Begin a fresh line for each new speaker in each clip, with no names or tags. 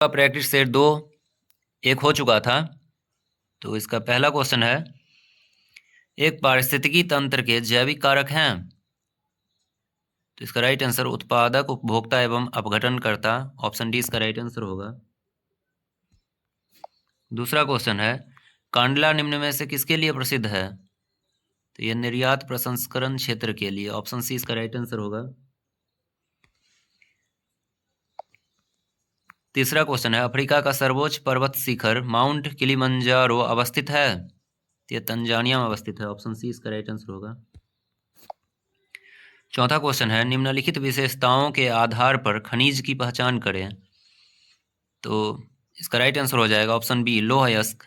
Practice set 2 एक हो चुका था। तो इसका पहला क्वेश्चन है, एक पारिस्थितिकी तंत्र के जैविक कारक हैं। तो इसका राइट आंसर उत्पादक, उपभोक्ता एवं अपघटनकर्ता। ऑप्शन डी इसका राइट आंसर होगा। दूसरा क्वेश्चन है, कांडला निम्न में से किसके लिए प्रसिद्ध है? तो यह निर्यात प्रसंस्करण क्षेत्र के लिए। ऑप्शन सी इसका राइट आंसर होगा। तीसरा क्वेश्चन है, अफ्रीका का सर्वोच्च पर्वत शिखर माउंट किलिमंजारो अवस्थित है? तो यह तंजानिया में अवस्थित है। ऑप्शन सी इसका राइट आंसर होगा। चौथा क्वेश्चन है, निम्नलिखित विशेषताओं के आधार पर खनिज की पहचान करें। तो इसका राइट आंसर हो जाएगा ऑप्शन बी, लौह अयस्क।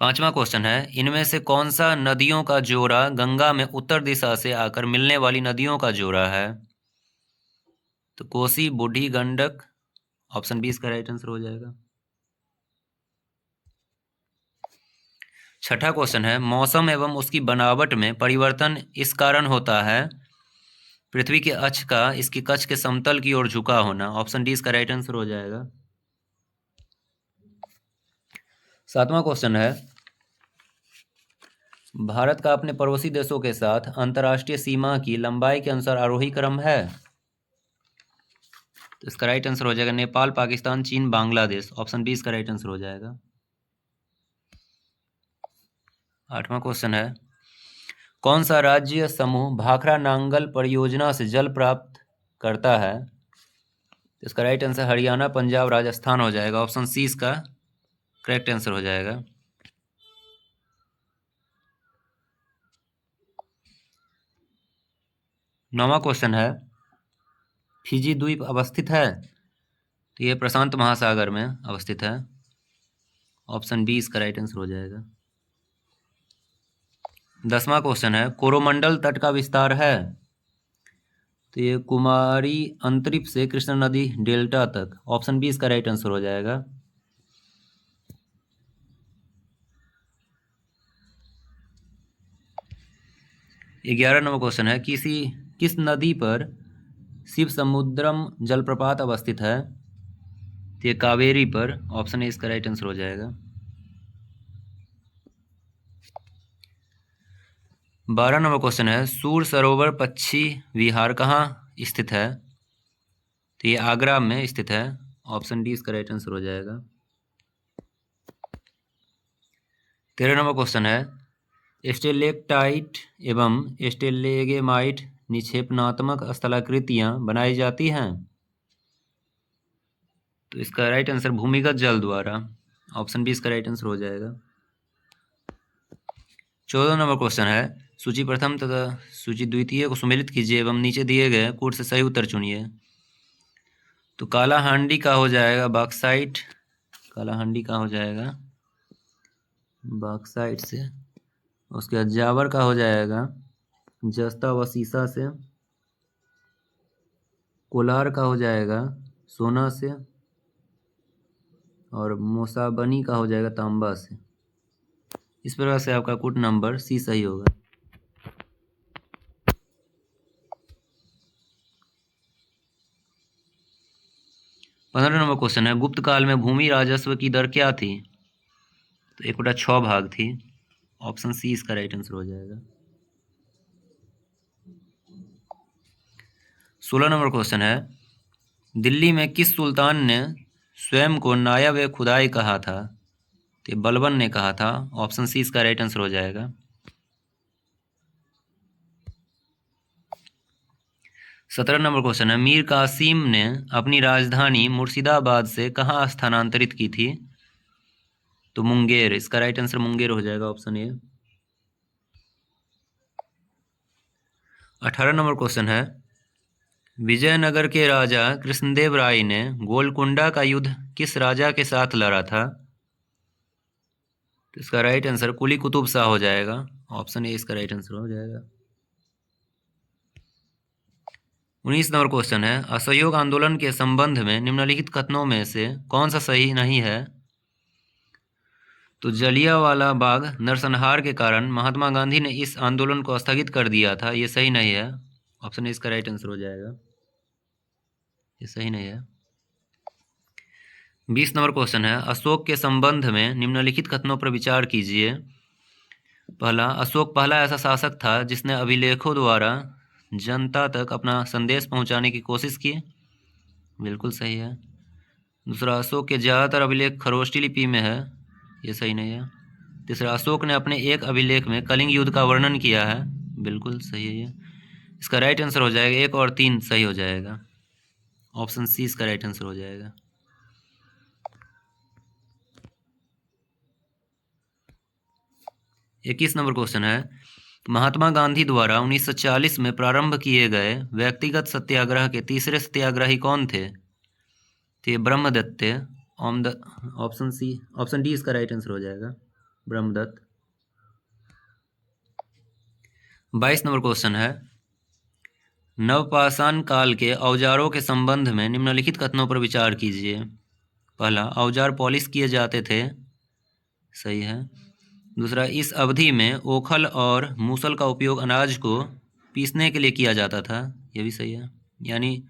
पांचवा क्वेश्चन है, इनमें से कौन सा नदियों का जोड़ा गंगा में उत्तर दिशा से आकर मिलने वाली नदियों का जोड़ा है? तो कोसी, बूढ़ी गंडक। ऑप्शन बी इसका राइट आंसर हो जाएगा। छठा क्वेश्चन है, मौसम एवं उसकी बनावट में परिवर्तन इस कारण होता है, पृथ्वी के अक्ष का इसकी कक्ष के समतल की ओर झुका होना। ऑप्शन डी इसका राइट आंसर हो जाएगा। सातवां क्वेश्चन है, भारत का अपने पड़ोसी देशों के साथ अंतर्राष्ट्रीय सीमा की लंबाई के अनुसार आरोही क्रम है। तो इसका राइट आंसर हो जाएगा नेपाल, पाकिस्तान, चीन, बांग्लादेश। ऑप्शन बी इसका राइट आंसर हो जाएगा। आठवां क्वेश्चन है, कौन सा राज्य समूह भाखड़ा नांगल परियोजना से जल प्राप्त करता है? तो इसका राइट आंसर हरियाणा, पंजाब, राजस्थान हो जाएगा। ऑप्शन सी इसका करेक्ट आंसर हो जाएगा। नौवां क्वेश्चन है, फिजी द्वीप अवस्थित है? तो ये प्रशांत महासागर में अवस्थित है। ऑप्शन बी इसका राइट आंसर हो जाएगा। 10वां क्वेश्चन है, कोरोमंडल तट का विस्तार है? तो ये कुमारी अंतरिप से कृष्णा नदी डेल्टा तक। ऑप्शन बी इसका राइट आंसर हो जाएगा। 11 नंबर क्वेश्चन है, किस नदी पर शिव समुद्रम जलप्रपात अवस्थित है? तो ये कावेरी पर। ऑप्शन ए इसका राइट आंसर हो जाएगा। 12 नंबर क्वेश्चन है, सूर सरोवर पक्षी विहार कहाँ स्थित है? तो ये आगरा में स्थित है। ऑप्शन डी इसका राइट आंसर हो जाएगा। 13 नंबर क्वेश्चन है, स्टेलेक्टाइट एवं स्टेलेगेमाइट निक्षेपणात्मक स्थलाकृतियां बनाई जाती हैं? तो इसका राइट आंसर भूमिगत जल द्वारा। ऑप्शन बी इसका राइट आंसर हो जाएगा। 14 नंबर क्वेश्चन है, सूची प्रथम तथा सूची द्वितीय को सुमेलित कीजिए एवं नीचे दिए गए कोड से सही उत्तर चुनिए। तो काला हांडी का हो जाएगा बॉक्साइट। काला हांडी का हो जाएगा बॉक्साइट से। उसके बाद जावर का हो जाएगा जस्ता व सीसा से। कोलार का हो जाएगा सोना से। और मोसाबनी का हो जाएगा तांबा से। इस प्रकार से आपका कोड नंबर सी सही होगा। 15 नंबर क्वेश्चन है, गुप्त काल में भूमि राजस्व की दर क्या थी? तो 1/6 भाग थी। ऑप्शन सी इसका राइट आंसर हो जाएगा। 16 नंबर क्वेश्चन है, दिल्ली में किस सुल्तान ने स्वयं को नायब ए खुदाई कहा था? तो बलबन ने कहा था। ऑप्शन सी इसका राइट आंसर हो जाएगा। 17 नंबर क्वेश्चन है, मीर कासिम ने अपनी राजधानी मुर्शिदाबाद से कहाँ स्थानांतरित की थी? तो मुंगेर। इसका राइट आंसर मुंगेर हो जाएगा। Option A. 18 नंबर क्वेश्चन है, विजयनगर के राजा कृष्णदेव राय ने गोलकुंडा का युद्ध किस राजा के साथ लड़ा था? तो इसका राइट आंसर कुली कुतुब शाह हो जाएगा। ऑप्शन ए इसका राइट आंसर हो जाएगा। 19 नंबर क्वेश्चन है, असहयोग आंदोलन के संबंध में निम्नलिखित कथनों में से कौन सा सही नहीं है? तो जलियांवाला बाग नरसंहार के कारण महात्मा गांधी ने इस आंदोलन को स्थगित कर दिया था। ये सही नहीं है। ऑप्शन ए इसका राइट आंसर हो जाएगा, ये सही नहीं है। 20 नंबर क्वेश्चन है, अशोक के संबंध में निम्नलिखित कथनों पर विचार कीजिए। पहला, अशोक पहला ऐसा शासक था जिसने अभिलेखों द्वारा जनता तक अपना संदेश पहुंचाने की कोशिश की, बिल्कुल सही है। दूसरा, अशोक के ज़्यादातर अभिलेख खरोष्टी लिपि में है, ये सही नहीं है। तीसरा, अशोक ने अपने एक अभिलेख में कलिंग युद्ध का वर्णन किया है, बिल्कुल सही है ये। इसका राइट आंसर हो जाएगा 1 और 3 सही हो जाएगा, ऑप्शन सी इसका राइट आंसर हो जाएगा। 21 नंबर क्वेश्चन है, महात्मा गांधी द्वारा 1940 में प्रारंभ किए गए व्यक्तिगत सत्याग्रह के तीसरे सत्याग्रही कौन थे? तो ये ब्रह्मदत्त थे। ऑप्शन सी, ऑप्शन डी इसका राइट आंसर हो जाएगा, ब्रह्मदत्त। 22 नंबर क्वेश्चन है, नवपाषाण काल के औजारों के संबंध में निम्नलिखित कथनों पर विचार कीजिए। पहला, औजार पॉलिश किए जाते थे, सही है। दूसरा, इस अवधि में ओखल और मूसल का उपयोग अनाज को पीसने के लिए किया जाता था, ये भी सही है, यानी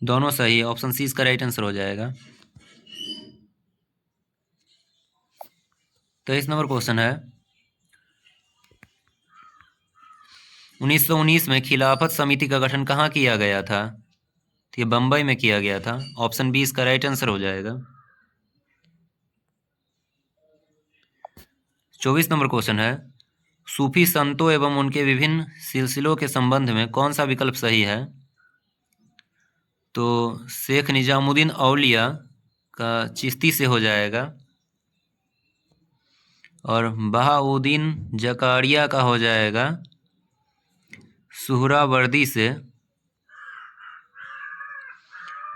दोनों सही है, ऑप्शन सी इसका राइट आंसर हो जाएगा। 23 नंबर क्वेश्चन है, 1919 में खिलाफत समिति का गठन कहाँ किया गया था? तो ये बम्बई में किया गया था, ऑप्शन बी इसका राइट आंसर हो जाएगा। 24 नंबर क्वेश्चन है, सूफी संतों एवं उनके विभिन्न सिलसिलों के संबंध में कौन सा विकल्प सही है? तो शेख निजामुद्दीन औलिया का चिश्ती से हो जाएगा, और बहाउद्दीन जकारिया का हो जाएगा सुहरावर्दी से,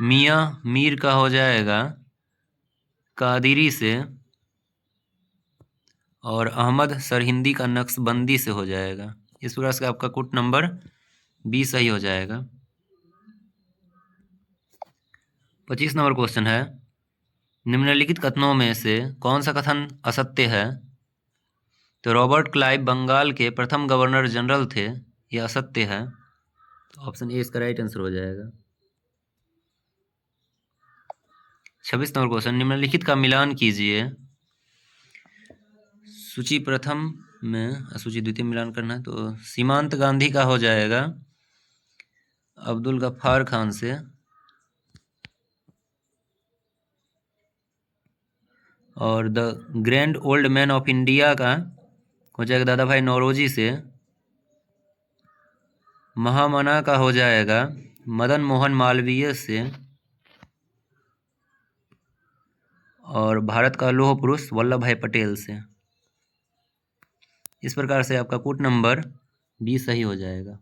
मियाँ मीर का हो जाएगा कादिरी से, और अहमद सरहिंदी का नक्शबंदी से हो जाएगा। इस प्रकार से आपका कुट नंबर बी सही हो जाएगा। 25 नंबर क्वेश्चन है, निम्नलिखित कथनों में से कौन सा कथन असत्य है? तो रॉबर्ट क्लाइव बंगाल के प्रथम गवर्नर जनरल थे, यह असत्य है, ऑप्शन ए इसका राइट आंसर हो जाएगा। 26 नंबर क्वेश्चन, निम्नलिखित का मिलान कीजिए। सूची प्रथम में सूची द्वितीय मिलान करना है, तो सीमांत गांधी का हो जाएगा अब्दुल गफ्फार खान से, और the grand old man of India का हो जाएगा दादा भाई नौरोजी से, महामना का हो जाएगा मदन मोहन मालवीय से, और भारत का लौह पुरुष वल्लभ भाई पटेल से। इस प्रकार से आपका कूट नंबर बी सही हो जाएगा।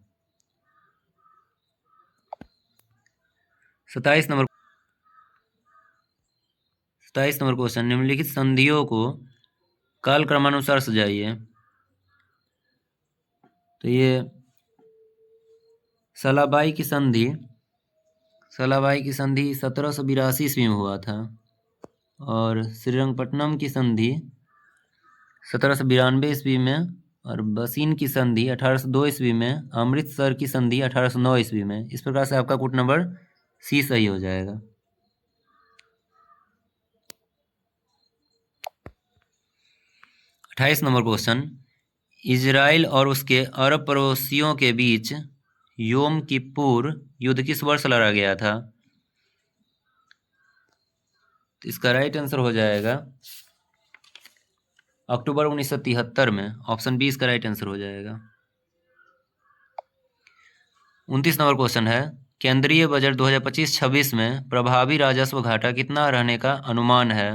27 नंबर क्वेश्चन, निम्नलिखित संधियों को काल क्रमानुसार सजाइए। तो ये सलाबाई की संधि 1782 ईस्वी में हुआ था, और श्रीरंगपट्टनम की संधि 1792 ईस्वी में, और बसीन की संधि 1802 ईस्वी में, अमृतसर की संधि 1809 ईस्वी में। इस प्रकार से आपका कूट नंबर सी सही हो जाएगा। 28 नंबर क्वेश्चन, इजराइल और उसके अरब पड़ोसियों के बीच योम किप्पुर युद्ध किस वर्ष लड़ा गया था? तो इसका राइट आंसर हो जाएगा अक्टूबर 1973 में, ऑप्शन बी इसका राइट आंसर हो जाएगा। 29 नंबर क्वेश्चन है, केंद्रीय बजट 2025-26 में प्रभावी राजस्व घाटा कितना रहने का अनुमान है?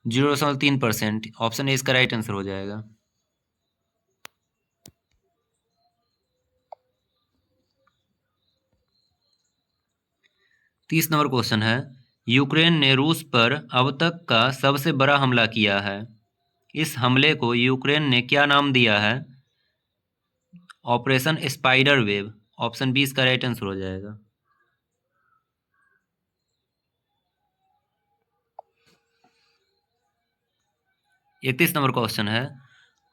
0.3%, ऑप्शन ए इसका राइट आंसर हो जाएगा। 30 नंबर क्वेश्चन है, यूक्रेन ने रूस पर अब तक का सबसे बड़ा हमला किया है, इस हमले को यूक्रेन ने क्या नाम दिया है? Operation spider web, option B इसका राइट आंसर हो जाएगा। 31 नंबर क्वेश्चन है,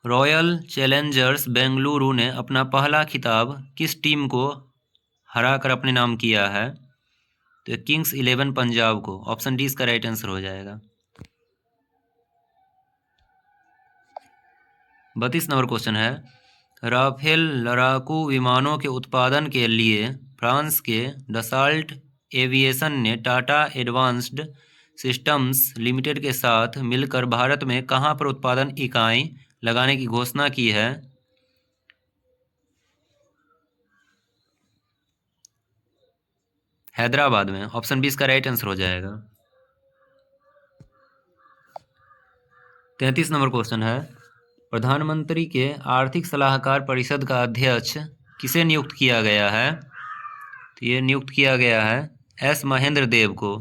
रॉयल चैलेंजर्स बेंगलुरु ने अपना पहला खिताब किस टीम को हराकर अपने नाम किया है? तो किंग्स 11 पंजाब को। ऑप्शन डी इसका राइट आंसर हो जाएगा। 32 नंबर क्वेश्चन है, राफेल लड़ाकू विमानों के उत्पादन के लिए फ्रांस के डसाल्ट एविएशन ने टाटा एडवांस्ड सिस्टम्स लिमिटेड के साथ मिलकर भारत में कहां पर उत्पादन इकाई लगाने की घोषणा की है? हैदराबाद में। ऑप्शन बी इसका राइट आंसर हो जाएगा। 33 नंबर क्वेश्चन है, प्रधानमंत्री के आर्थिक सलाहकार परिषद का अध्यक्ष किसे नियुक्त किया गया है? तो ये नियुक्त किया गया है एस महेंद्र देव को।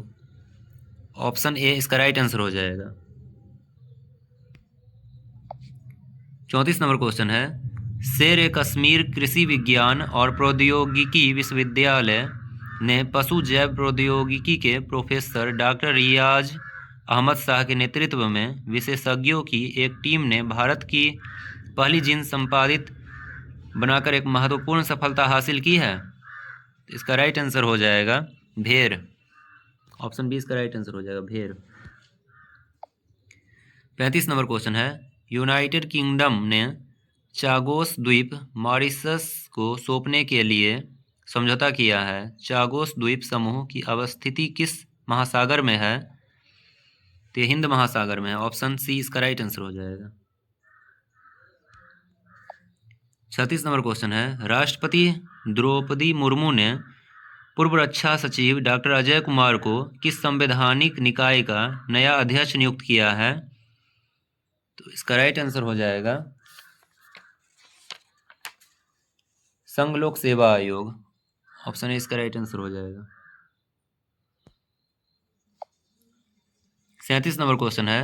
ऑप्शन ए इसका राइट आंसर हो जाएगा। 34 नंबर क्वेश्चन है, शेर कश्मीर कृषि विज्ञान और प्रौद्योगिकी विश्वविद्यालय ने पशु जैव प्रौद्योगिकी के प्रोफेसर डॉक्टर रियाज अहमद शाह के नेतृत्व में विशेषज्ञों की एक टीम ने भारत की पहली जीन संपादित बनाकर एक महत्वपूर्ण सफलता हासिल की है। इसका राइट आंसर हो जाएगा भेड़। ऑप्शन बी इसका राइट आंसर हो जाएगा भेड़। 35 नंबर क्वेश्चन है, यूनाइटेड किंगडम ने चागोस द्वीप मॉरिशस को सौंपने के लिए समझौता किया है। चागोस द्वीप समूह की अवस्थिति किस महासागर में है? तो हिंद महासागर में है। ऑप्शन सी इसका राइट आंसर हो जाएगा। 36 नंबर क्वेश्चन है, राष्ट्रपति द्रौपदी मुर्मू ने पूर्व रक्षा सचिव डॉक्टर अजय कुमार को किस संवैधानिक निकाय का नया अध्यक्ष नियुक्त किया है? तो इसका राइट आंसर हो जाएगा संघ लोक सेवा आयोग। ऑप्शन ए इसका राइट आंसर हो जाएगा। 37 नंबर क्वेश्चन है,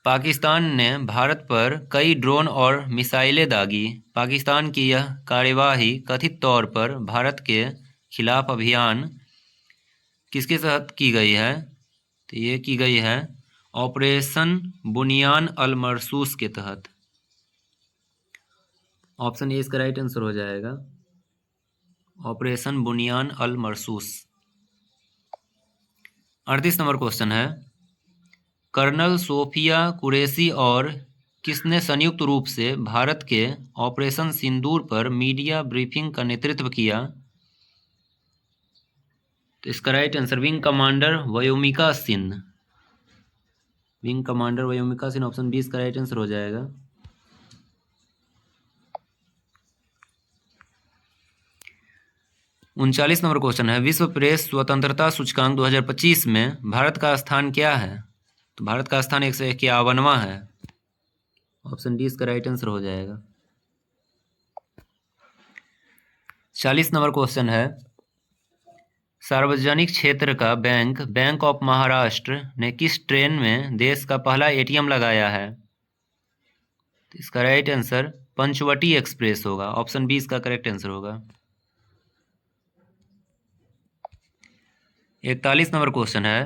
पाकिस्तान ने भारत पर कई ड्रोन और मिसाइलें दागी। पाकिस्तान की यह कार्यवाही कथित तौर पर भारत के खिलाफ अभियान किसके तहत की गई है? तो ये की गई है ऑपरेशन बुनियान अल मरसूस के तहत। ऑप्शन ए इसका राइट आंसर हो जाएगा ऑपरेशन बुनियान अल मरसूस। 38 नंबर क्वेश्चन है, कर्नल सोफिया कुरैशी और किसने संयुक्त रूप से भारत के ऑपरेशन सिंदूर पर मीडिया ब्रीफिंग का नेतृत्व किया? तो इसका right answer wing commander Vyomika Singh. Wing commander Vyomika Singh. Option B इसका राइट आंसर हो जाएगा। 39 नंबर क्वेश्चन है, विश्व प्रेस स्वतंत्रता सूचकांक 2025 में भारत का स्थान क्या है? तो भारत का स्थान 151वां है। ऑप्शन डी इसका राइट आंसर हो जाएगा। 40 नंबर क्वेश्चन है, सार्वजनिक क्षेत्र का बैंक बैंक ऑफ महाराष्ट्र ने किस ट्रेन में देश का पहला एटीएम लगाया है? तो इसका राइट आंसर पंचवटी एक्सप्रेस होगा। ऑप्शन बी इसका करेक्ट आंसर होगा। 41 नंबर क्वेश्चन है,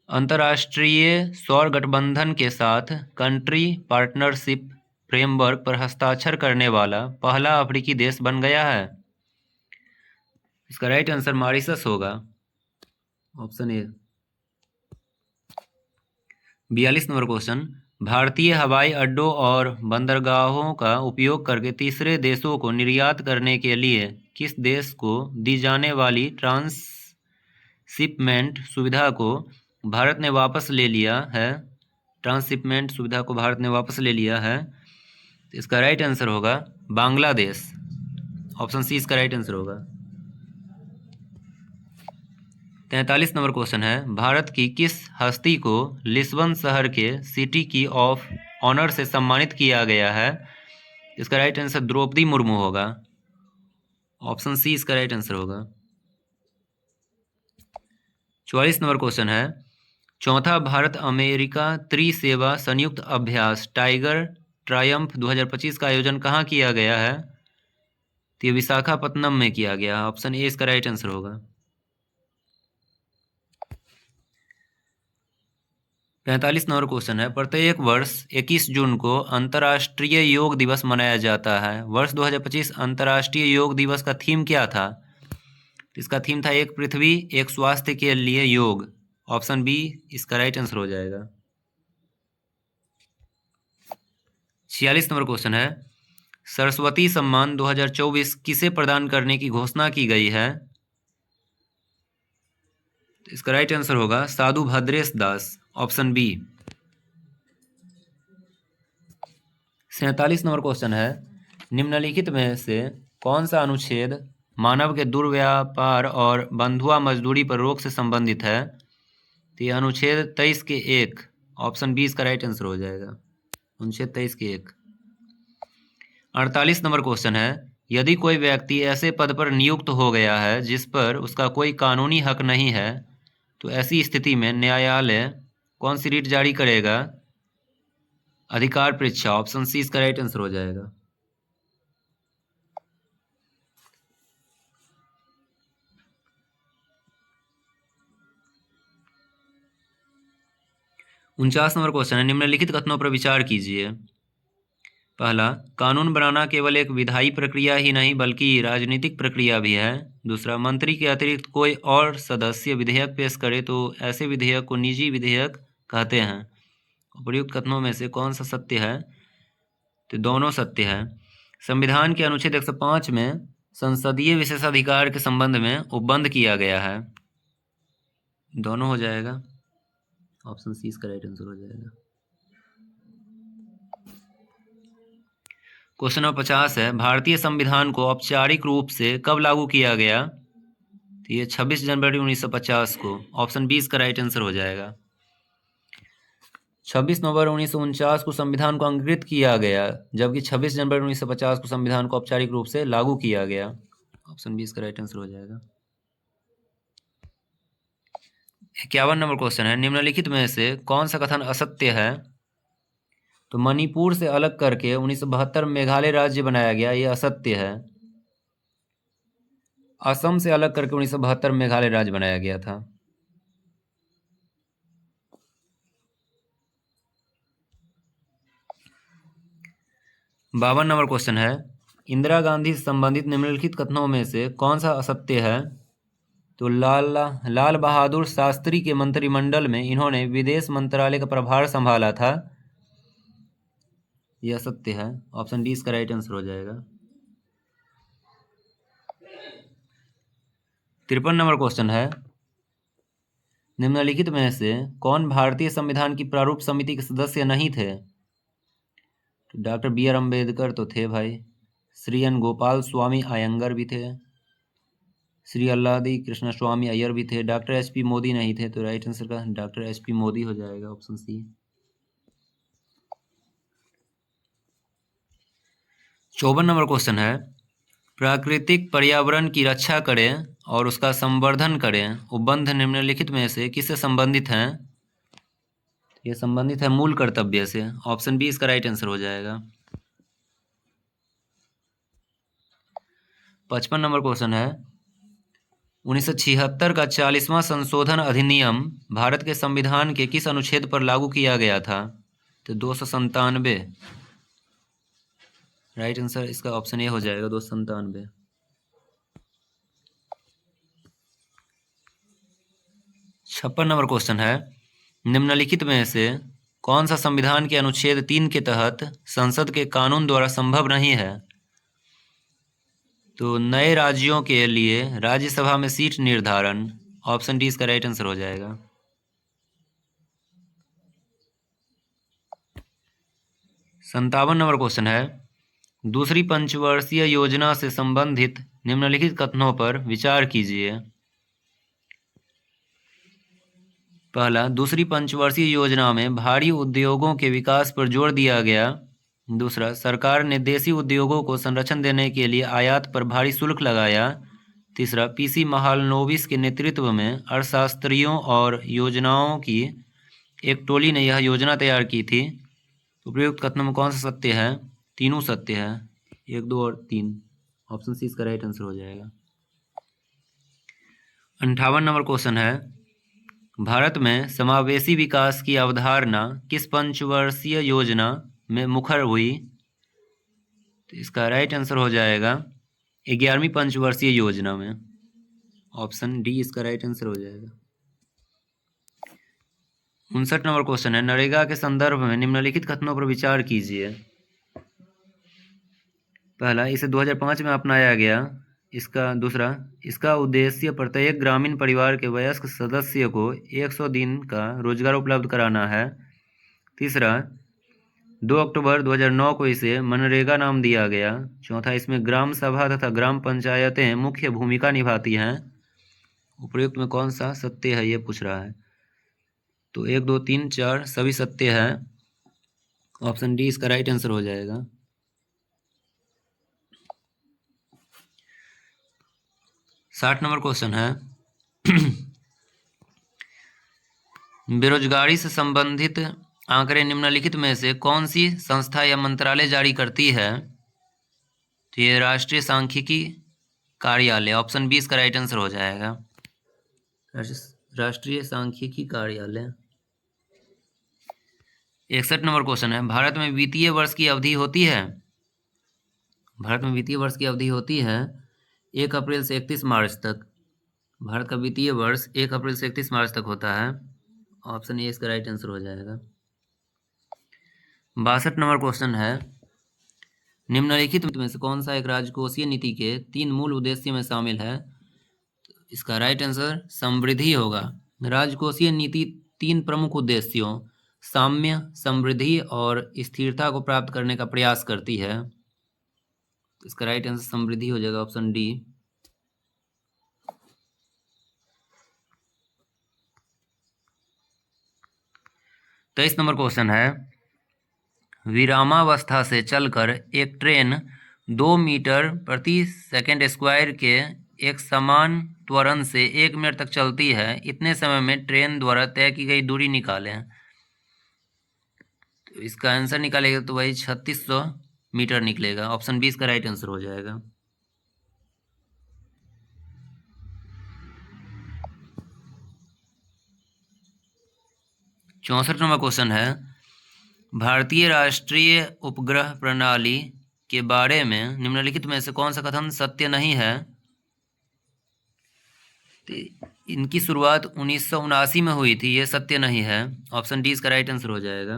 अंतर्राष्ट्रीय सौर गठबंधन के साथ कंट्री पार्टनरशिप फ्रेमवर्क पर हस्ताक्षर करने वाला पहला अफ्रीकी देश बन गया है। इसका राइट आंसर मॉरिशस होगा। Option A. 42 नंबर क्वेश्चन, भारतीय हवाई अड्डों और बंदरगाहों का उपयोग करके तीसरे देशों को निर्यात करने के लिए किस देश को दी जाने वाली ट्रांसशिपमेंट सुविधा को भारत ने वापस ले लिया है? ट्रांसशिपमेंट सुविधा को भारत ने वापस ले लिया है। तो इसका राइट आंसर होगा बांग्लादेश। ऑप्शन सी इसका राइट आंसर होगा। 43 नंबर क्वेश्चन है, भारत की किस हस्ती को लिस्बन शहर के सिटी की ऑफ ऑनर से सम्मानित किया गया है? इसका राइट आंसर द्रौपदी मुर्मू होगा। ऑप्शन सी इसका राइट आंसर होगा। 44 नंबर क्वेश्चन है, चौथा भारत अमेरिका त्रिसेवा संयुक्त अभ्यास टाइगर ट्रायम्फ 2025 का आयोजन कहाँ किया गया है? तो ये विशाखापत्तनम में किया गया। ऑप्शन ए इसका राइट आंसर होगा। 45 नंबर क्वेश्चन है, प्रत्येक वर्ष 21 जून को अंतर्राष्ट्रीय योग दिवस मनाया जाता है। वर्ष 2025 अंतर्राष्ट्रीय योग दिवस का थीम क्या था? इसका थीम था एक पृथ्वी एक स्वास्थ्य के लिए योग। ऑप्शन बी इसका राइट आंसर हो जाएगा। 46 नंबर क्वेश्चन है, सरस्वती सम्मान 2024 किसे प्रदान करने की घोषणा की गई है? तो इसका राइट आंसर होगा Sadhu Bhadresh Das. Option B. 47 number question है, निम्नलिखित में से कौन सा अनुच्छेद मानव के दुर्व्यापार और बंधुआ मजदूरी पर रोक से संबंधित है? तो यह अनुच्छेद 23 के 1। ऑप्शन बी इसका राइट आंसर हो जाएगा, अनुच्छेद 23 के 1। 48 नंबर क्वेश्चन है, यदि कोई व्यक्ति ऐसे पद पर नियुक्त हो गया है जिस पर उसका कोई कानूनी हक नहीं है, तो ऐसी स्थिति में न्यायालय कौन सी रीट जारी करेगा? अधिकार परीक्षा। ऑप्शन सी इसका राइट आंसर हो जाएगा। उनचास नंबर क्वेश्चन है, निम्नलिखित कथनों पर विचार कीजिए। पहला, कानून बनाना केवल एक विधायी प्रक्रिया ही नहीं बल्कि राजनीतिक प्रक्रिया भी है। दूसरा, मंत्री के अतिरिक्त कोई और सदस्य विधेयक पेश करे तो ऐसे विधेयक को निजी विधेयक कहते हैं। उपर्युक्त कथनों में से कौन सा सत्य है? तो दोनों सत्य है। संविधान के अनुच्छेद 105 में संसदीय विशेषाधिकार के संबंध में उपबंध किया गया है। दोनों हो जाएगा। ऑप्शन सी इसका राइट आंसर हो जाएगा। क्वेश्चन नंबर 50 है, भारतीय संविधान को औपचारिक रूप से कब लागू किया गया? तो ये 26 जनवरी 1950 को। ऑप्शन बी इसका राइट आंसर हो जाएगा। 26 नवंबर 1949 को संविधान को अंगीकृत किया गया, जबकि 26 जनवरी 1950 को संविधान को औपचारिक रूप से लागू किया गया। ऑप्शन बी इसका राइट आंसर हो जाएगा। 51 नंबर क्वेश्चन है, निम्नलिखित में से कौन सा कथन असत्य है? तो मणिपुर से अलग करके 1972 में मेघालय राज्य बनाया गया, ये असत्य है। असम से अलग करके 1972 में मेघालय राज्य बनाया गया था। बावन नंबर क्वेश्चन है, इंदिरा गांधी से संबंधित निम्नलिखित कथनों में से कौन सा असत्य है? तो लाल बहादुर शास्त्री के मंत्रिमंडल में इन्होंने विदेश मंत्रालय का प्रभार संभाला था, यह असत्य है। ऑप्शन डी इसका राइट आंसर हो जाएगा। 53 नंबर क्वेश्चन है, निम्नलिखित में से कौन भारतीय संविधान की प्रारूप समिति के सदस्य नहीं थे? तो डॉक्टर बी आर अम्बेडकर तो थे भाई, श्री एन गोपाल स्वामी अयंगर भी थे, श्री अल्लादी कृष्ण स्वामी अय्यर भी थे, डॉक्टर एच पी मोदी नहीं थे। तो राइट आंसर का डॉक्टर एच पी मोदी हो जाएगा, ऑप्शन सी। 54 नंबर क्वेश्चन है, प्राकृतिक पर्यावरण की रक्षा करें और उसका संवर्धन करें उपबंध निम्नलिखित में से किससे संबंधित हैं? ये संबंधित है मूल कर्तव्य से। ऑप्शन बी इसका राइट आंसर हो जाएगा। 55 नंबर क्वेश्चन है, 1976 का 40वां संशोधन अधिनियम भारत के संविधान के किस अनुच्छेद पर लागू किया गया था? तो 297। राइट आंसर इसका ऑप्शन ए हो जाएगा, 297। 56 नंबर क्वेश्चन है, निम्नलिखित में से कौन सा संविधान के अनुच्छेद 3 के तहत संसद के कानून द्वारा संभव नहीं है? तो नए राज्यों के लिए राज्यसभा में सीट निर्धारण। ऑप्शन डी इसका राइट आंसर हो जाएगा। 57 नंबर क्वेश्चन है, दूसरी पंचवर्षीय योजना से संबंधित निम्नलिखित कथनों पर विचार कीजिए। पहला, दूसरी पंचवर्षीय योजना में भारी उद्योगों के विकास पर जोर दिया गया। दूसरा, सरकार ने देसी उद्योगों को संरक्षण देने के लिए आयात पर भारी शुल्क लगाया। तीसरा, पीसी महालनोबिस के नेतृत्व में अर्थशास्त्रियों और योजनाओं की एक टोली ने यह योजना तैयार की थी। उपयुक्त कथनों में कौन सा सत्य है? तीनों सत्य है, 1, 2 और 3। ऑप्शन सी इसका राइट आंसर हो जाएगा। 58 नंबर क्वेश्चन है, भारत में समावेशी विकास की अवधारणा किस पंचवर्षीय योजना में मुखर हुई? तो इसका राइट आंसर हो जाएगा 11वीं पंचवर्षीय योजना में। ऑप्शन डी इसका राइट आंसर हो जाएगा। 59 नंबर क्वेश्चन है, नरेगा के संदर्भ में निम्नलिखित कथनों पर विचार कीजिए। पहला, इसे 2005 में अपनाया गया। दूसरा, इसका उद्देश्य प्रत्येक ग्रामीण परिवार के वयस्क सदस्य को 100 दिन का रोजगार उपलब्ध कराना है। तीसरा, 2 अक्टूबर 2009 को इसे मनरेगा नाम दिया गया। चौथा, इसमें ग्राम सभा तथा ग्राम पंचायतें मुख्य भूमिका निभाती हैं। उपयुक्त में कौन सा सत्य है, ये पूछ रहा है। तो 1, 2, 3, 4 सभी सत्य है। ऑप्शन डी इसका राइट आंसर हो जाएगा। साठ नंबर क्वेश्चन है, बेरोजगारी से संबंधित आंकड़े निम्नलिखित में से कौन सी संस्था या मंत्रालय जारी करती है? तो ये राष्ट्रीय सांख्यिकी कार्यालय। ऑप्शन बी इसका राइट आंसर हो जाएगा, राष्ट्रीय सांख्यिकी कार्यालय। 61 नंबर क्वेश्चन है, भारत में वित्तीय वर्ष की अवधि होती है? भारत में वित्तीय वर्ष की अवधि होती है 1 अप्रैल से 31 मार्च तक। भारत का वित्तीय वर्ष 1 अप्रैल से 31 मार्च तक होता है। ऑप्शन ए इसका राइट आंसर हो जाएगा। 62 नंबर क्वेश्चन है, निम्नलिखित में से कौन सा एक राजकोषीय नीति के 3 मूल उद्देश्य में शामिल है? इसका राइट आंसर समृद्धि होगा। राजकोषीय नीति 3 प्रमुख उद्देश्यों साम्य, समृद्धि और स्थिरता को प्राप्त करने का प्रयास करती है। इसका राइट आंसर समृद्धि हो जाएगा, ऑप्शन डी। तेईस नंबर क्वेश्चन है, विरामावस्था से चलकर एक ट्रेन 2 मीटर प्रति सेकंड स्क्वायर के एक समान त्वरण से 1 मिनट तक चलती है। इतने समय में ट्रेन द्वारा तय की गई दूरी निकालें। तो इसका आंसर निकालेगा तो वही 3600 मीटर निकलेगा। ऑप्शन बी इसका राइट आंसर हो जाएगा। चौसठ नंबर क्वेश्चन है, भारतीय राष्ट्रीय उपग्रह प्रणाली के बारे में निम्नलिखित में से कौन सा कथन सत्य नहीं है? तो इनकी शुरुआत 1979 में हुई थी, ये सत्य नहीं है। ऑप्शन डी इसका राइट आंसर हो जाएगा।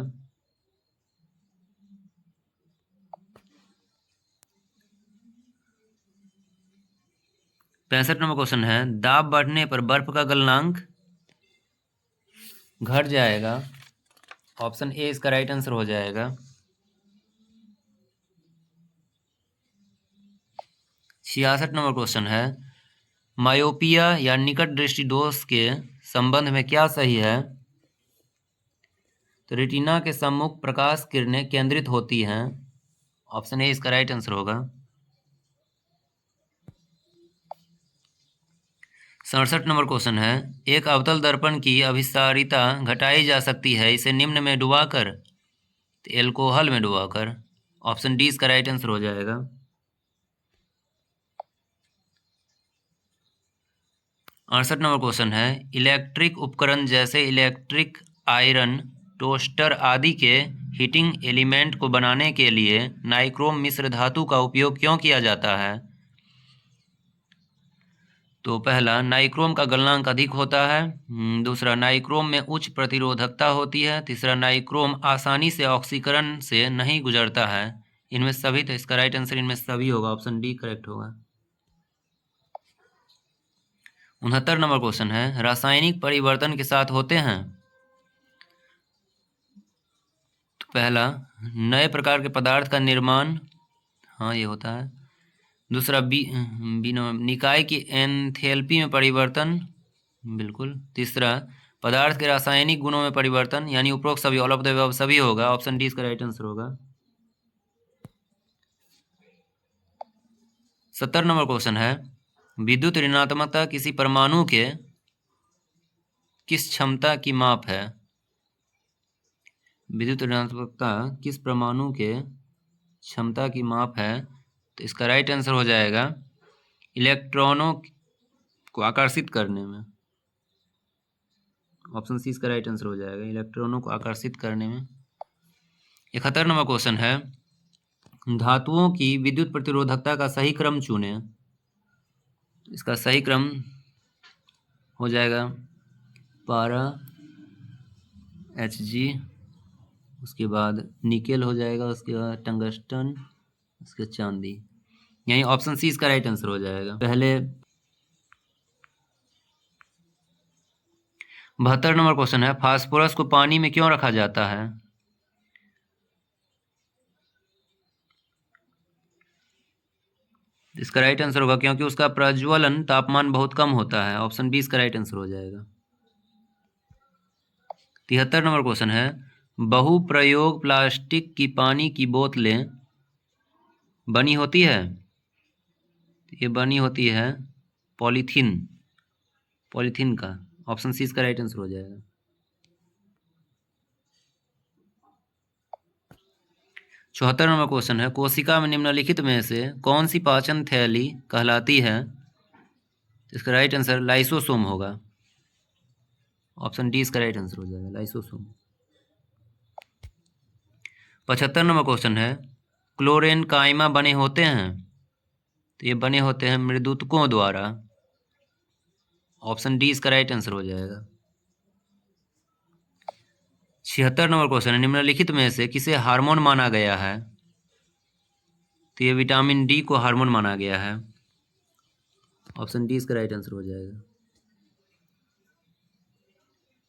65 नंबर क्वेश्चन है, दाब बढ़ने पर बर्फ का गलनांक घट जाएगा। ऑप्शन ए इसका राइट आंसर हो जाएगा। 66 नंबर क्वेश्चन है, मायोपिया या निकट दृष्टि दोष के संबंध में क्या सही है? तो रेटिना के सम्मुख प्रकाश किरणें केंद्रित होती हैं। ऑप्शन ए इसका राइट आंसर होगा। 67 नंबर क्वेश्चन है, एक अवतल दर्पण की अभिसारिता घटाई जा सकती है, इसे निम्न में डुबाकर, तो एल्कोहल में डुबाकर। ऑप्शन डी इसका राइट आंसर हो जाएगा। 68 नंबर क्वेश्चन है, इलेक्ट्रिक उपकरण जैसे इलेक्ट्रिक आयरन, टोस्टर आदि के हीटिंग एलिमेंट को बनाने के लिए नाइक्रोम मिश्र धातु का उपयोग क्यों किया जाता है? तो पहला, नाइक्रोम का गलनांक अधिक होता है। दूसरा, नाइक्रोम में उच्च प्रतिरोधकता होती है। तीसरा, नाइक्रोम आसानी से ऑक्सीकरण से नहीं गुजरता है। इनमें सभी, तो इसका राइट आंसर इनमें सभी होगा। ऑप्शन डी करेक्ट होगा। 69 नंबर क्वेश्चन है, रासायनिक परिवर्तन के साथ होते हैं? तो पहला, नए प्रकार के पदार्थ का निर्माण, हाँ ये होता है। दूसरा, निकाय की एंथैल्पी में परिवर्तन, बिल्कुल। तीसरा, पदार्थ के रासायनिक गुणों में परिवर्तन, यानी उपरोक्त सभी, ऑल ऑफ द अबव सभी होगा। ऑप्शन डी इसका राइट आंसर होगा। 70 नंबर क्वेश्चन है, विद्युत ऋणात्मकता किसी परमाणु के किस क्षमता की माप है? विद्युत ऋणात्मकता किस परमाणु के क्षमता की माप है? तो इसका राइट आंसर हो जाएगा इलेक्ट्रॉनों को आकर्षित करने में। ऑप्शन सी इसका राइट आंसर हो जाएगा, इलेक्ट्रॉनों को आकर्षित करने में। 71 नंबर क्वेश्चन है, धातुओं की विद्युत प्रतिरोधकता का सही क्रम चुनें। इसका सही क्रम हो जाएगा पारा, Hg, उसके बाद निकेल हो जाएगा, उसके बाद टंगस्टन, उसके चांदी। यही ऑप्शन सी इसका राइट आंसर हो जाएगा। पहले 72 नंबर क्वेश्चन है, फास्फोरस को पानी में क्यों रखा जाता है? इसका राइट आंसर होगा क्योंकि उसका प्रज्वलन तापमान बहुत कम होता है। ऑप्शन बी इसका राइट आंसर हो जाएगा। 73 नंबर क्वेश्चन है, बहुप्रयोग प्लास्टिक की पानी की बोतलें बनी होती है, ये बनी होती है पॉलीथीन का। ऑप्शन सी इसका राइट आंसर हो जाएगा। 74 नंबर क्वेश्चन है, कोशिका में निम्नलिखित में से कौन सी पाचन थैली कहलाती है? इसका राइट आंसर लाइसोसोम होगा। ऑप्शन डी इसका राइट आंसर हो जाएगा, लाइसोसोम। 75 नंबर क्वेश्चन है, क्लोरेनकाइमा बने होते हैं, तो ये बने होते हैं मृदुतकों द्वारा। ऑप्शन डी इसका राइट आंसर हो जाएगा। 76 नंबर क्वेश्चन है, निम्नलिखित में से किसे हार्मोन माना गया है? तो ये विटामिन डी को हार्मोन माना गया है। ऑप्शन डी इसका राइट आंसर हो जाएगा।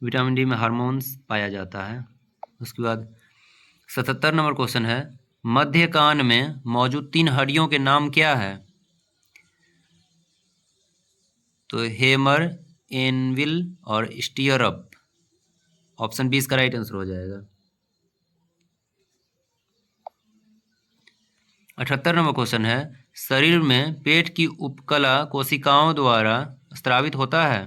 विटामिन डी में हार्मोन्स पाया जाता है। उसके बाद 77 नंबर क्वेश्चन है, मध्य कान में मौजूद 3 हड्डियों के नाम क्या है? तो हेमर, एनविल और स्टीयरअप। ऑप्शन बी इसका राइट आंसर हो जाएगा। 78 नंबर क्वेश्चन है, शरीर में पेट की उपकला कोशिकाओं द्वारा स्रावित होता है,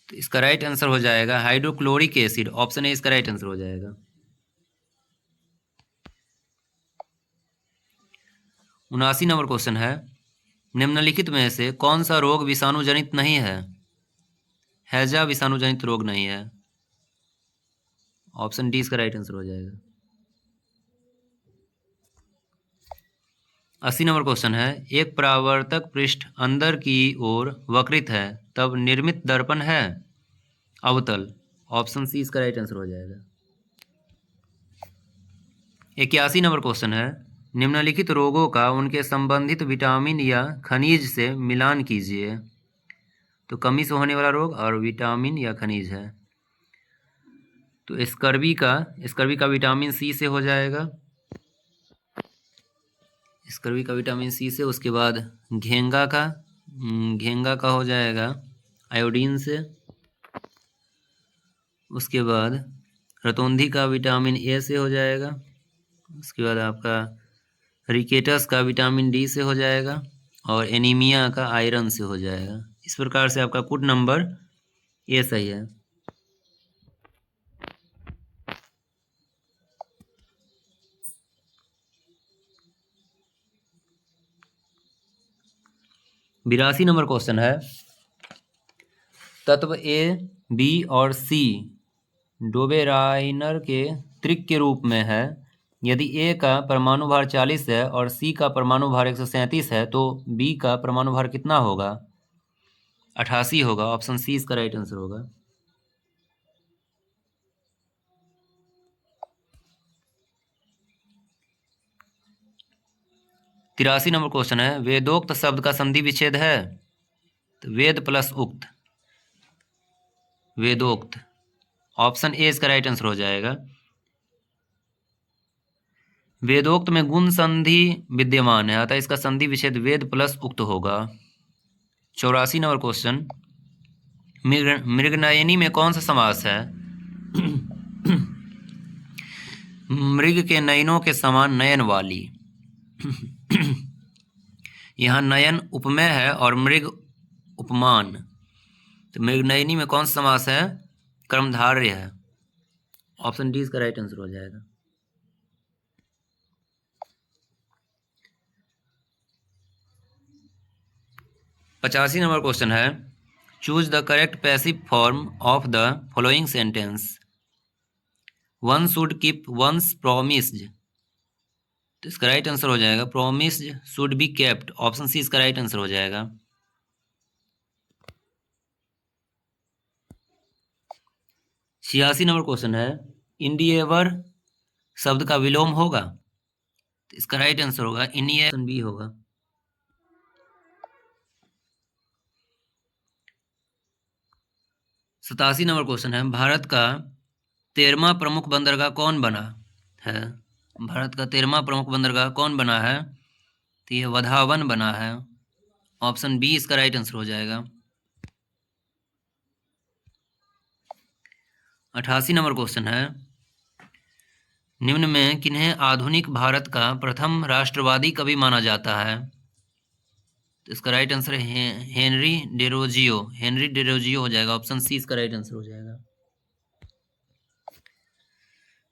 तो इसका राइट आंसर हो जाएगा हाइड्रोक्लोरिक एसिड। ऑप्शन ए इसका राइट आंसर हो जाएगा। 79 नंबर क्वेश्चन है, निम्नलिखित में से कौन सा रोग विषाणु जनित नहीं है? हैजा विषाणु जनित रोग नहीं है। ऑप्शन डी इसका राइट आंसर हो जाएगा। 80 नंबर क्वेश्चन है, एक परावर्तक पृष्ठ अंदर की ओर वक्रित है, तब निर्मित दर्पण है अवतल। ऑप्शन सी इसका राइट आंसर हो जाएगा। 81 नंबर क्वेश्चन है, निम्नलिखित रोगों का उनके संबंधित विटामिन या खनिज से मिलान कीजिए। तो कमी से होने वाला रोग और विटामिन या खनिज है, तो स्कर्वी का विटामिन सी से हो जाएगा। स्कर्वी का विटामिन सी से। उसके बाद घेंगा का हो जाएगा आयोडीन से। उसके बाद रतौंधी का विटामिन ए से हो जाएगा। उसके बाद आपका रिकेटस का विटामिन डी से हो जाएगा और एनीमिया का आयरन से हो जाएगा। इस प्रकार से आपका कोड नंबर ए सही है। बिरासी नंबर क्वेश्चन है, तत्व ए, बी और सी डोबेराइनर के त्रिक के रूप में है। यदि ए का परमाणु भार 40 है और सी का परमाणु भार 137 है, तो बी का परमाणु भार कितना होगा? 88 होगा। ऑप्शन सी इसका राइट आंसर होगा। तिरासी नंबर क्वेश्चन है, वेदोक्त शब्द का संधि विच्छेद है? तो वेद प्लस उक्त, वेदोक्त। ऑप्शन ए इसका राइट आंसर हो जाएगा। वेदोक्त में गुण संधि विद्यमान है, अतः इसका संधि विच्छेद वेद प्लस उक्त होगा। 84 नंबर क्वेश्चन, मृगनयनी में कौन सा समास है? मृग के नयनों के समान नयन वाली। यहाँ नयन उपमेय है और मृग उपमान, तो मृगनयनी में कौन सा समास है? कर्मधारय है। ऑप्शन डी इसका राइट आंसर हो जाएगा। 85 नंबर क्वेश्चन है, choose the correct passive form of the following sentence. One should keep once promised, तो इसका राइट आंसर हो जाएगा promised should be kept. Option C इसका राइट आंसर हो जाएगा। 86 नंबर क्वेश्चन है, इंडिएवर शब्द का विलोम होगा, तो इसका राइट आंसर होगा इनिएशन बी होगा। 87 नंबर क्वेश्चन है, भारत का 13वां प्रमुख बंदरगाह कौन बना है? भारत का 13वां प्रमुख बंदरगाह कौन बना है? तो ये वधावन बना है। ऑप्शन बी इसका राइट आंसर हो जाएगा। 88 नंबर क्वेश्चन है, निम्न में किन्हें आधुनिक भारत का प्रथम राष्ट्रवादी कवि माना जाता है? तो इसका राइट आंसर है हेनरी डेरोजियो। हेनरी डेरोजियो हो जाएगा। ऑप्शन सी इसका राइट आंसर हो जाएगा।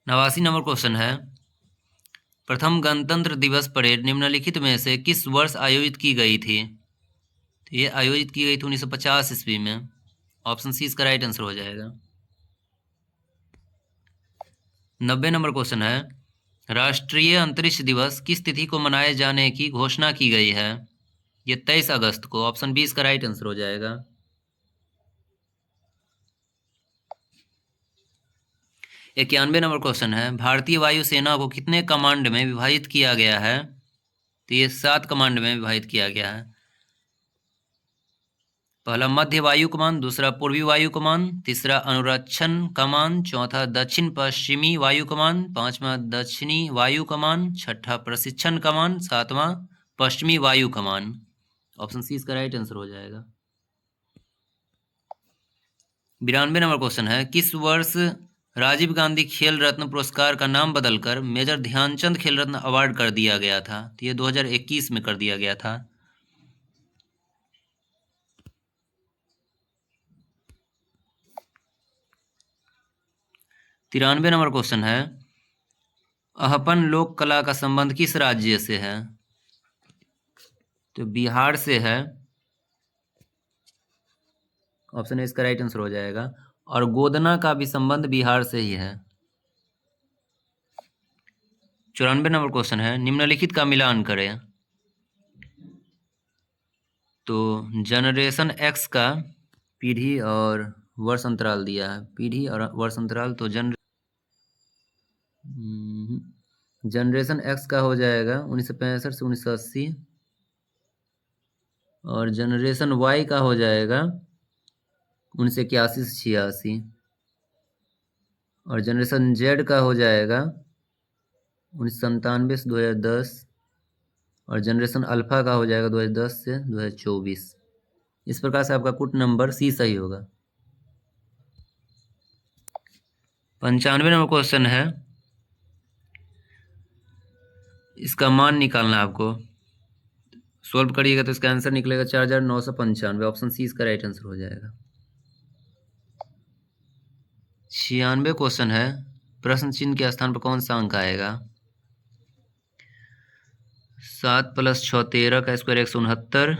89 नंबर क्वेश्चन है, प्रथम गणतंत्र दिवस परेड निम्नलिखित में से किस वर्ष आयोजित की गई थी? तो ये आयोजित की गई थी 1950 ईस्वी में। ऑप्शन सी इसका राइट आंसर हो जाएगा। 90 नंबर क्वेश्चन है, राष्ट्रीय अंतरिक्ष दिवस किस तिथि को मनाए जाने की घोषणा की गई है? ये 23 अगस्त को। ऑप्शन बी इसका राइट आंसर हो जाएगा। 91 नंबर क्वेश्चन है, भारतीय वायुसेना को कितने कमांड में विभाजित किया गया है? तो ये 7 कमांड में विभाजित किया गया है। पहला मध्य वायु कमान, दूसरा पूर्वी वायु कमान, तीसरा अनुरक्षण कमान, चौथा दक्षिण पश्चिमी वायु कमान, पांचवा दक्षिणी वायु कमान, छठा प्रशिक्षण कमान, सातवां पश्चिमी वायु कमान। ऑप्शन सी इसका राइट आंसर हो जाएगा। 92 नंबर क्वेश्चन है, किस वर्ष राजीव गांधी खेल रत्न पुरस्कार का नाम बदलकर मेजर ध्यानचंद खेल रत्न अवार्ड कर दिया गया था? तो ये 2021 में कर दिया गया था। 93 नंबर क्वेश्चन है, अहपन लोक कला का संबंध किस राज्य से है? तो बिहार से है। ऑप्शन ए इसका राइट आंसर हो जाएगा। और गोदना का भी संबंध बिहार से ही है। 94 नंबर क्वेश्चन है, निम्नलिखित का मिलान करें। तो जनरेशन एक्स का पीढ़ी और वर्ष अंतराल दिया है। पीढ़ी और वर्ष अंतराल, तो जनरेशन एक्स का हो जाएगा 1965 से 1980, और जनरेशन वाई का हो जाएगा 1981 से 86, और जनरेशन जेड का हो जाएगा 1997 से 2010, और जनरेशन अल्फा का हो जाएगा 2010 से 2024। इस प्रकार से आपका कुल नंबर सी सही होगा। 95 नंबर क्वेश्चन है, इसका मान निकालना है आपको। सॉल्व करिएगा तो इसका आंसर निकलेगा 4995। ऑप्शन सी इसका राइट आंसर हो जाएगा। 96 क्वेश्चन है, प्रश्न चिन्ह के स्थान पर कौन सा अंक आएगा? 7 + 6 13 का स्क्वायर 169,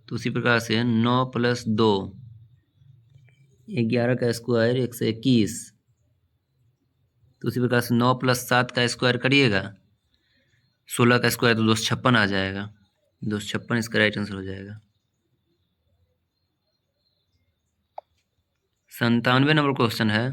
तो उसी प्रकार से 9 + 2 11 का स्क्वायर 121, तो उसी प्रकार से 9 + 7 का स्क्वायर करिएगा 16 का स्क्वायर, तो 256 आ जाएगा। 256 इसका राइट आंसर हो जाएगा। 97 नंबर क्वेश्चन है,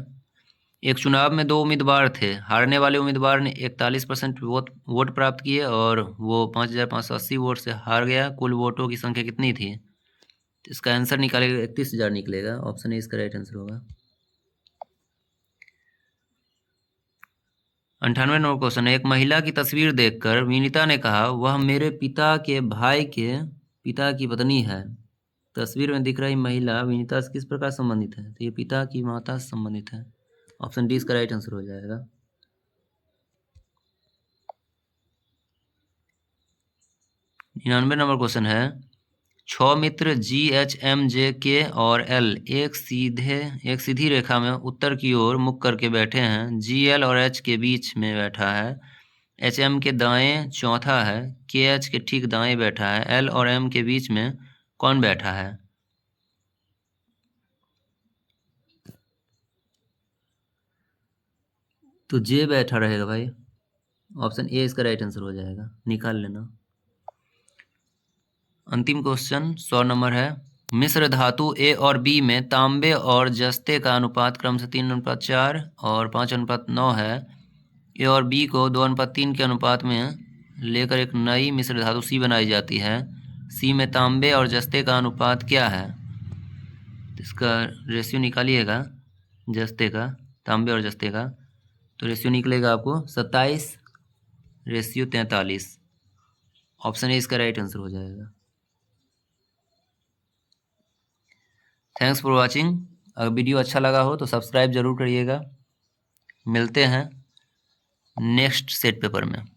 एक चुनाव में 2 उम्मीदवार थे। हारने वाले उम्मीदवार ने 41% वोट प्राप्त किए और वो 5580 वोट से हार गया। कुल वोटों की संख्या कितनी थी? तो इसका आंसर निकालेगा 31,000 निकलेगा। ऑप्शन ए इसका राइट आंसर होगा। 98 नंबर क्वेश्चन है, एक महिला की तस्वीर देखकर विनीता ने कहा वह मेरे पिता के भाई के पिता की पत्नी है। तस्वीर में दिख रही महिला विनीता से किस प्रकार संबंधित है? तो ये पिता की माता से संबंधित है। ऑप्शन डी इसका राइट आंसर हो जाएगा। 99 नंबर क्वेश्चन है, 6 मित्र जी एच एम जे के और एल एक सीधी रेखा में उत्तर की ओर मुख करके बैठे हैं। जी एल और एच के बीच में बैठा है। एच एम के दाएं चौथा है। के एच के ठीक दाएं बैठा है। एल और एम के बीच में कौन बैठा है? तो जे बैठा रहेगा भाई, ऑप्शन ए इसका राइट आंसर हो जाएगा, निकाल लेना। अंतिम क्वेश्चन 100 नंबर है, मिश्र धातु ए और बी में तांबे और जस्ते का अनुपात क्रम से 3:4 और 5:9 है। ए और बी को 2:3 के अनुपात में लेकर एक नई मिश्र धातु सी बनाई जाती है। सी में तांबे और जस्ते का अनुपात क्या है? इसका रेशियो निकालिएगा जस्ते का, तांबे और जस्ते का, तो रेशियो निकलेगा आपको 27:43। ऑप्शन ए इसका राइट आंसर हो जाएगा। Thanks for watching. अगर वीडियो अच्छा लगा हो तो सब्सक्राइब जरूर करिएगा। मिलते हैं नेक्स्ट सेट पेपर में।